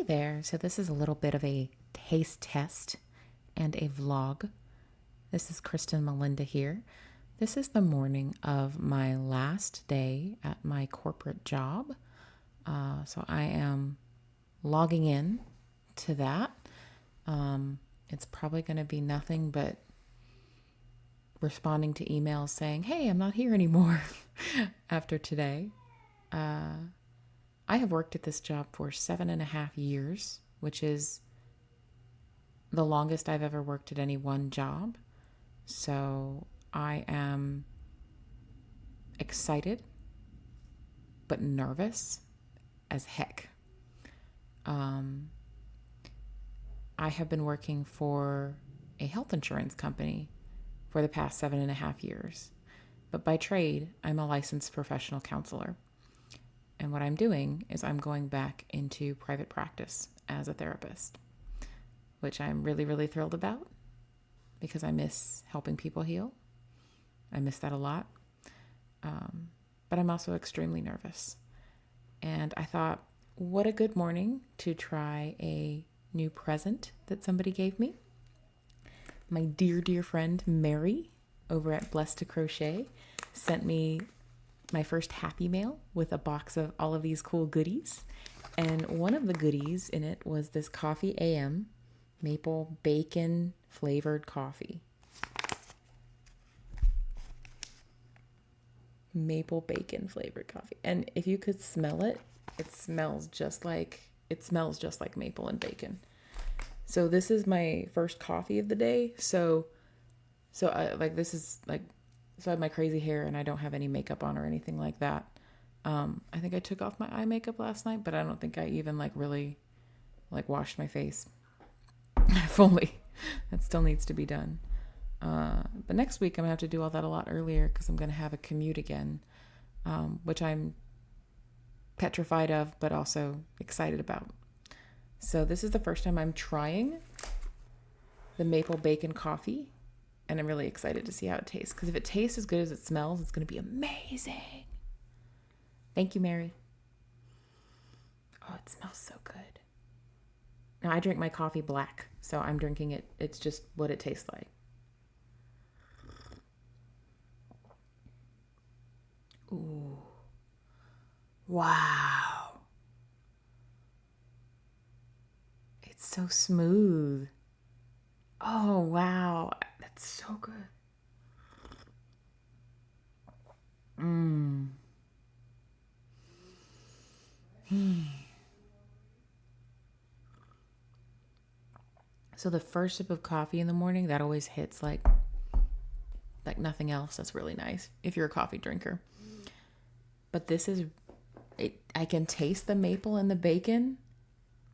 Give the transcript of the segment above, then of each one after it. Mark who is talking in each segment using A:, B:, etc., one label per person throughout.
A: there. So this is a little bit of a taste test and a vlog. This is Kristen Melinda here. This is the morning of my last day at my corporate job. So I am logging in to that. It's probably going to be nothing but responding to emails saying, hey, I'm not here anymore after today. I have worked at this job for 7.5 years, which is the longest I've ever worked at any one job. So I am excited, but nervous as heck. I have been working for a health insurance company for the past 7.5 years. But by trade, I'm a licensed professional counselor. And what I'm doing is I'm going back into private practice as a therapist, which I'm really, really thrilled about because I miss helping people heal. I miss that a lot. But I'm also extremely nervous. And I thought, what a good morning to try a new present that somebody gave me. My dear, dear friend Mary over at Blessed to Crochet sent me my first Happy Mail with a box of all of these cool goodies. And one of the goodies in it was this Coffee AM maple bacon flavored coffee. Maple bacon flavored coffee. And if you could smell it, it smells just like maple and bacon. So this is my first coffee of the day. So I have my crazy hair and I don't have any makeup on or anything like that. I think I took off my eye makeup last night, but I don't think I even really washed my face fully. That still needs to be done. But next week I'm gonna have to do all that a lot earlier because I'm gonna have a commute again, which I'm petrified of, but also excited about. So this is the first time I'm trying the maple bacon coffee, and I'm really excited to see how it tastes. Because if it tastes as good as it smells, it's going to be amazing. Thank you, Mary. Oh, it smells so good. Now, I drink my coffee black, so I'm drinking it. It's just what it tastes like. Ooh. Wow. It's so smooth. Oh, wow. That's so good. So the first sip of coffee in the morning, that always hits like nothing else. That's really nice if you're a coffee drinker. But this is it. I can taste the maple and the bacon.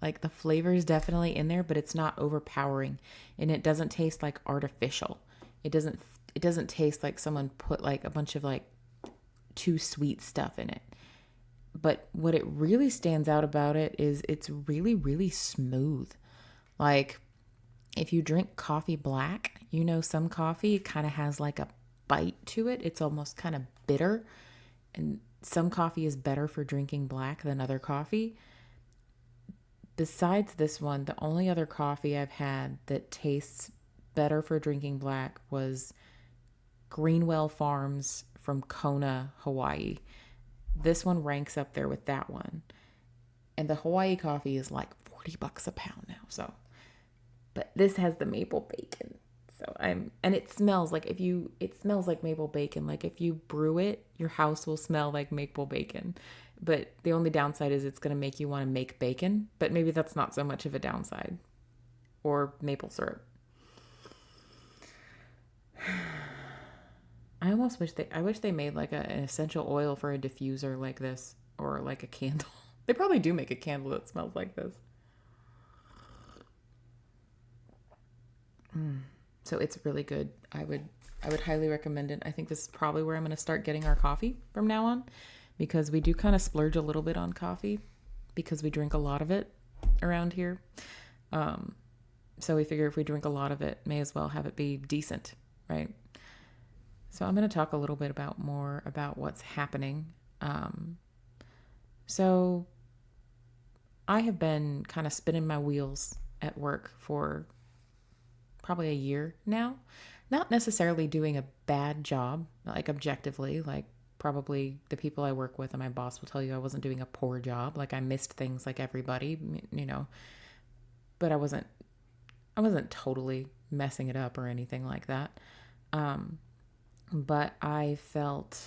A: Like the flavor is definitely in there, but it's not overpowering, and it doesn't taste like artificial. It doesn't taste like someone put like a bunch of like too sweet stuff in it. But what it really stands out about it is it's really, really smooth. Like if you drink coffee black, some coffee kind of has like a bite to it. It's almost kind of bitter, and some coffee is better for drinking black than other coffee. Besides this one, the only other coffee I've had that tastes better for drinking black was Greenwell Farms from Kona, Hawaii. This one ranks up there with that one. And the Hawaii coffee is like $40 a pound now. So, but this has the maple bacon. And it smells like it smells like maple bacon. Like if you brew it, your house will smell like maple bacon. But the only downside is it's going to make you want to make bacon. But maybe that's not so much of a downside. Or maple syrup. I wish they made like an essential oil for a diffuser like this. Or like a candle. They probably do make a candle that smells like this. So it's really good. I would highly recommend it. I think this is probably where I'm going to start getting our coffee from now on, because we do kind of splurge a little bit on coffee because we drink a lot of it around here. So we figure if we drink a lot of it, may as well have it be decent, right? So I'm going to talk a little bit more about what's happening. So I have been kind of spinning my wheels at work for probably a year now. Not necessarily doing a bad job, like objectively, like probably the people I work with and my boss will tell you I wasn't doing a poor job. Like I missed things like everybody, but I wasn't totally messing it up or anything like that. Um, but I felt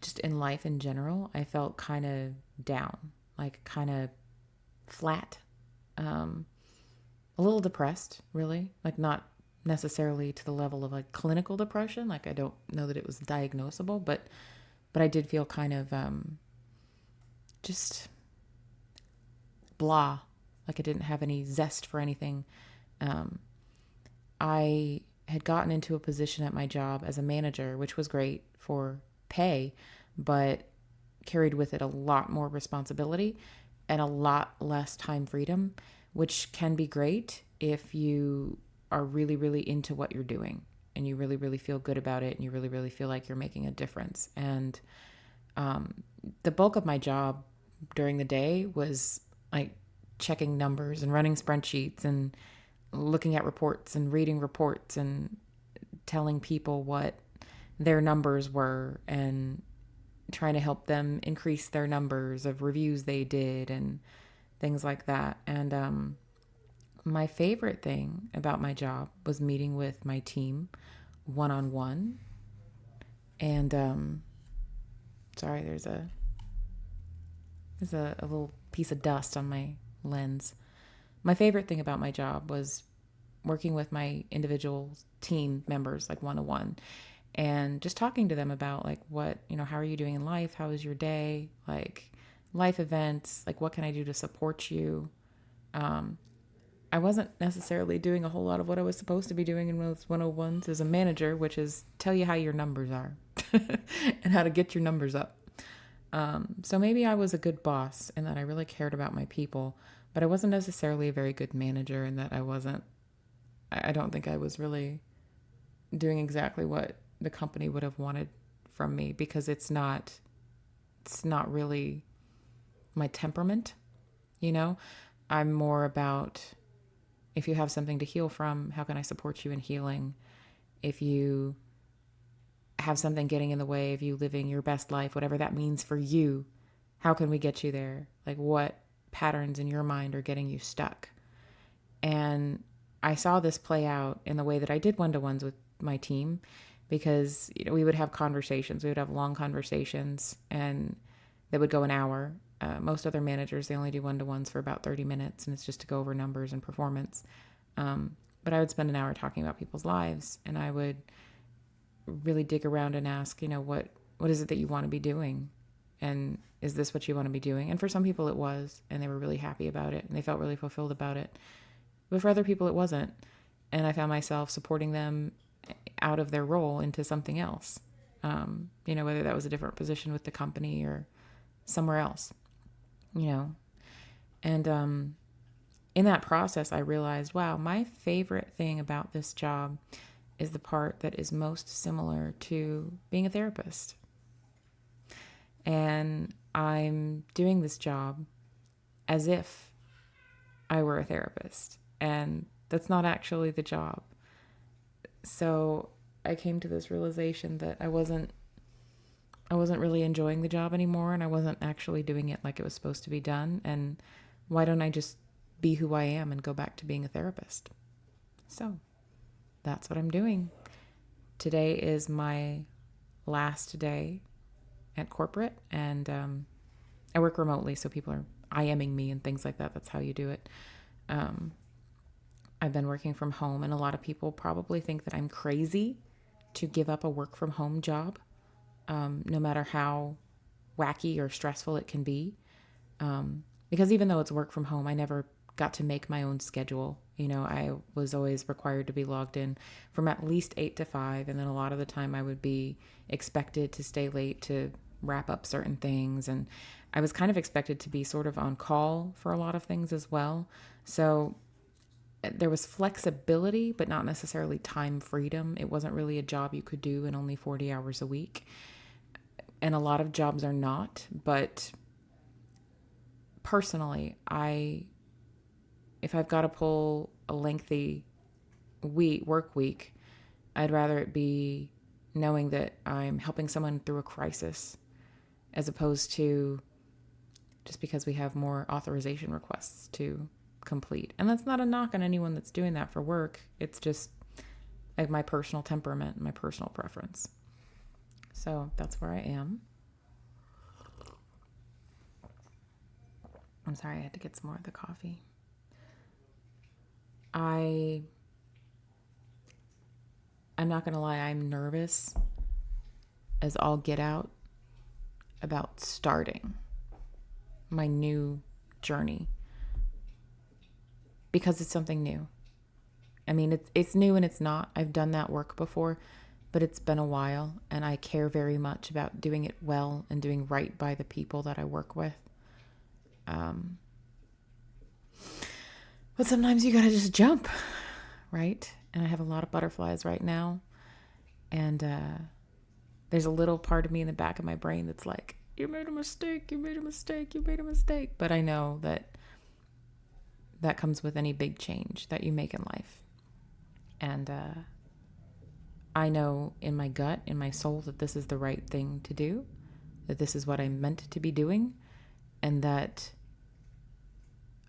A: just in life in general, I felt kind of down, like kind of flat, um, a little depressed, really, like not necessarily to the level of like clinical depression. Like I don't know that it was diagnosable, but I did feel kind of just blah, like I didn't have any zest for anything. Um, I had gotten into a position at my job as a manager, which was great for pay, but carried with it a lot more responsibility and a lot less time freedom, which can be great if you are really, really into what you're doing and you really, really feel good about it and you really, really feel like you're making a difference. And um, the bulk of my job during the day was like checking numbers and running spreadsheets and looking at reports and reading reports and telling people what their numbers were and trying to help them increase their numbers of reviews they did and things like that. And my favorite thing about my job was meeting with my team one on one. And sorry, there's a little piece of dust on my lens. My favorite thing about my job was working with my individual team members, like one on one, and just talking to them about like how are you doing in life? How was your day? Like life events, like what can I do to support you? Um, I wasn't necessarily doing a whole lot of what I was supposed to be doing in those 101s as a manager, which is tell you how your numbers are and how to get your numbers up. So maybe I was a good boss and that I really cared about my people, but I wasn't necessarily a very good manager and that I don't think I was really doing exactly what the company would have wanted from me because it's not really my temperament, you know? I'm more about if you have something to heal from, how can I support you in healing? If you have something getting in the way of you living your best life, whatever that means for you, how can we get you there? Like what patterns in your mind are getting you stuck? And I saw this play out in the way that I did one-to-ones with my team because we would have conversations. We would have long conversations and that would go an hour. Most other managers, they only do one-to-ones for about 30 minutes and it's just to go over numbers and performance. But I would spend an hour talking about people's lives and I would really dig around and ask, what is it that you want to be doing? And is this what you want to be doing? And for some people it was, and they were really happy about it and they felt really fulfilled about it. But for other people it wasn't. And I found myself supporting them out of their role into something else. Whether that was a different position with the company or somewhere else, you know. And in that process, I realized, wow, my favorite thing about this job is the part that is most similar to being a therapist. And I'm doing this job as if I were a therapist. And that's not actually the job. So I came to this realization that I wasn't really enjoying the job anymore and I wasn't actually doing it like it was supposed to be done. And why don't I just be who I am and go back to being a therapist? So that's what I'm doing. Today is my last day at corporate and I work remotely, so people are IMing me and things like that. That's how you do it. I've been working from home and a lot of people probably think that I'm crazy to give up a work from home job, no matter how wacky or stressful it can be. Because even though it's work from home, I never got to make my own schedule. I was always required to be logged in from at least 8 to 5. And then a lot of the time I would be expected to stay late to wrap up certain things. And I was kind of expected to be sort of on call for a lot of things as well. So there was flexibility, but not necessarily time freedom. It wasn't really a job you could do in only 40 hours a week. And a lot of jobs are not, but personally, if I've got to pull a lengthy work week, I'd rather it be knowing that I'm helping someone through a crisis, as opposed to just because we have more authorization requests to complete. And that's not a knock on anyone that's doing that for work. It's just like my personal temperament, my personal preference. So that's where I am. I'm sorry, I had to get some more of the coffee. I'm not going to lie, I'm nervous as all get out about starting my new journey, because it's something new. I mean, it's new and it's not. I've done that work before, but it's been a while, and I care very much about doing it well and doing right by the people that I work with. But sometimes you gotta just jump, right? And I have a lot of butterflies right now, and there's a little part of me in the back of my brain that's like, you made a mistake, you made a mistake, you made a mistake. But I know that comes with any big change that you make in life. And I know in my gut, in my soul, that this is the right thing to do, that this is what I'm meant to be doing, and that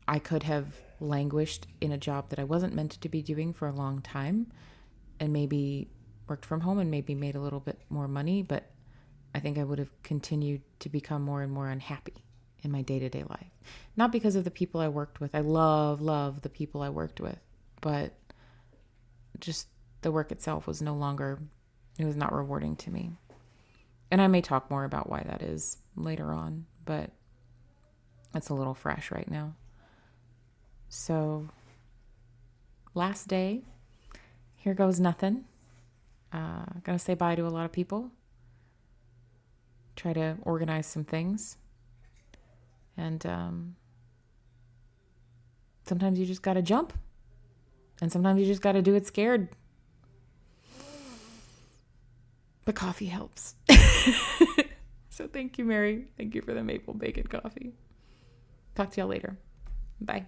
A: I could have languished in a job that I wasn't meant to be doing for a long time, and maybe worked from home and maybe made a little bit more money, but I think I would have continued to become more and more unhappy in my day-to-day life. Not because of the people I worked with. I love the people I worked with, but just the work itself was it was not rewarding to me. And I may talk more about why that is later on, but it's a little fresh right now. So, last day, here goes nothing. Gonna say bye to a lot of people. Try to organize some things. And sometimes you just gotta jump. And sometimes you just gotta do it scared. But coffee helps. So thank you, Mary. Thank you for the maple bacon coffee. Talk to y'all later. Bye.